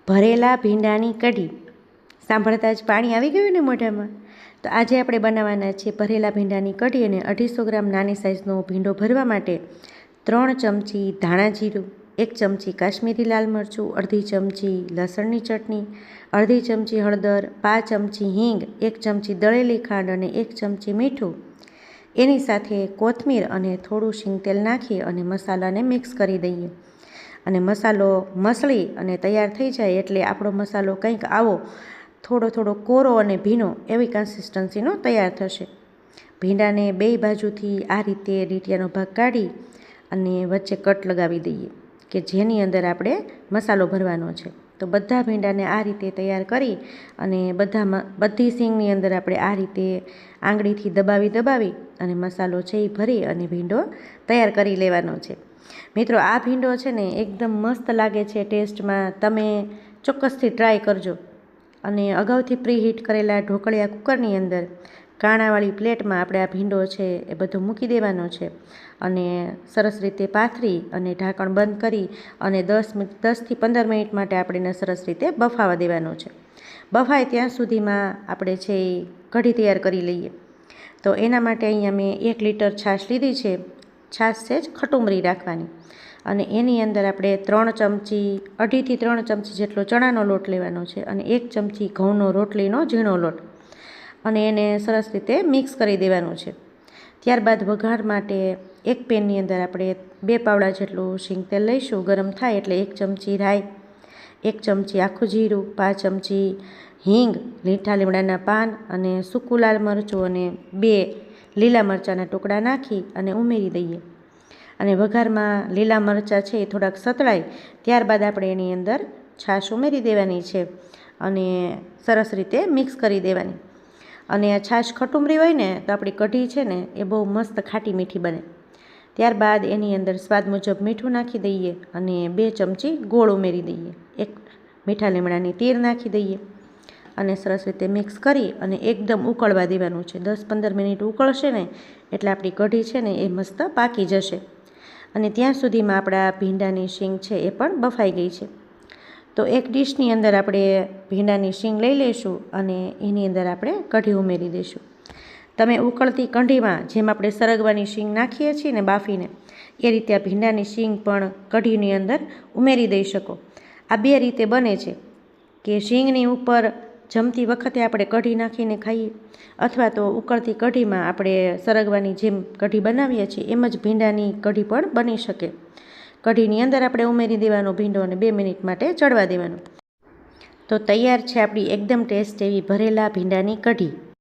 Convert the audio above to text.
ભરેલા ભીંડાની કઢી સાંભળતા જ પાણી આવી ગયું ને મોઢામાં. તો આજે આપણે બનાવવાના છે ભરેલા ભીંડાની કઢી. અને 250 ગ્રામ નાની સાઇઝનો ભીંડો ભરવા માટે 3 ચમચી ધાણા જીરું, 1 ચમચી કાશ્મીરી લાલ મરચું, અડધી ચમચી લસણની ચટણી, અડધી ચમચી હળદર, 5 ચમચી હિંગ, 1 ચમચી દળેલી ખાંડ અને 1 ચમચી મીઠું. એની સાથે કોથમીર અને થોડું શીંગ તેલ નાખી અને મસાલાને મિક્સ કરી દઈએ. અને મસાલો મસળી અને તૈયાર થઈ જાય એટલે આપણો મસાલો કંઈક આવો થોડો કોરો અને ભીનો એવી કન્સિસ્ટન્સીનો તૈયાર થશે. ભીંડાને બે બાજુથી આ રીતે ડીટીયાનો ભાગ કાઢી અને વચ્ચે કટ લગાવી દઈએ કે જેની અંદર આપણે મસાલો ભરવાનો છે. તો બધા ભીંડાને આ રીતે તૈયાર કરી અને બધી સીંગની અંદર આપણે આ રીતે આંગળીથી દબાવી અને મસાલો છે એ ભરી અને ભીંડો તૈયાર કરી લેવાનો છે. મિત્રો, આ ભીંડો છે ને એકદમ મસ્ત લાગે છે ટેસ્ટમાં. તમે ચોક્કસથી ટ્રાય કરજો. અને અગાઉથી પ્રીહીટ કરેલા ઢોકળિયા કુકરની અંદર કાણાવાળી પ્લેટમાં આપણે આ ભીંડો છે એ બધો મૂકી દેવાનો છે. અને સરસ રીતે પાથરી અને ઢાંકણ બંધ કરી અને 10થી 15 મિનિટ માટે આપણે એને સરસ રીતે બફાવા દેવાનો છે. બફાય ત્યાં સુધીમાં આપણે છે એ કઢી તૈયાર કરી લઈએ. તો એના માટે અહીંયા મેં 1 લીટર છાશ લીધી છે. છાશ છે જ ખટુમરી રાખવાની. અને એની અંદર આપણે 2.5 થી 3 ચમચી જેટલો ચણાનો લોટ લેવાનો છે અને 1 ચમચી ઘઉંનો રોટલીનો ઝીણો લોટ, અને એને સરસ રીતે મિક્સ કરી દેવાનું છે. ત્યારબાદ વઘાર માટે એક પેનની અંદર આપણે 2 પાવડા જેટલું શીંગ તેલ લઈશું. ગરમ થાય એટલે 1 ચમચી રાઈ, 1 ચમચી આખું જીરું, 5 ચમચી હિંગ, મીઠા લીમડાના પાન અને સૂકું લાલ મરચું અને 2 લીલા મરચાંના ટુકડા નાખી અને ઉમેરી દઈએ. અને વઘારમાં લીલા મરચાં છે એ થોડાક સતળાય ત્યારબાદ આપણે એની અંદર છાશ ઉમેરી દેવાની છે અને સરસ રીતે મિક્સ કરી દેવાની. અને આ છાશ ખટુમરી હોય ને તો આપણી કઢી છે ને એ બહુ મસ્ત ખાટી મીઠી બને. ત્યારબાદ એની અંદર સ્વાદ મુજબ મીઠું નાખી દઈએ અને 2 ચમચી ગોળ ઉમેરી દઈએ. 1 મીઠા લીમડાની તીર નાખી દઈએ અને સરસ રીતે મિક્સ કરી અને એકદમ ઉકળવા દેવાનું છે. 10-15 મિનિટ ઉકળશે ને એટલે આપણી કઢી છે ને એ મસ્ત પાકી જશે. અને ત્યાં સુધીમાં આપણા ભીંડાની શીંગ છે એ પણ બફાઈ ગઈ છે. તો એક ડીશની અંદર આપણે ભીંડાની શીંગ લઈ લઈશું અને એની અંદર આપણે કઢી ઉમેરી દઈશું. તમે ઉકળતી કઢીમાં જેમ આપણે સરગવાની શીંગ નાખીએ છીએ ને બાફીને, એ રીતે આ ભીંડાની શીંગ પણ કઢીની અંદર ઉમેરી દઈ શકો. આ 2 રીતે બને છે કે શીંગની ઉપર જમતી વખતે આપણે કઢી નાખીને ખાઈએ, અથવા તો ઉકળતી કઢીમાં આપણે સરગવાની જેમ કઢી બનાવીએ છીએ એમ જ ભીંડાની કઢી પણ બની શકે. કઢીની અંદર આપણે ઉમેરી દેવાનો ભીંડો અને 2 મિનિટ માટે ચડવા દેવાનો. તો તૈયાર છે આપણી એકદમ ટેસ્ટ એવી ભરેલા ભીંડાની કઢી.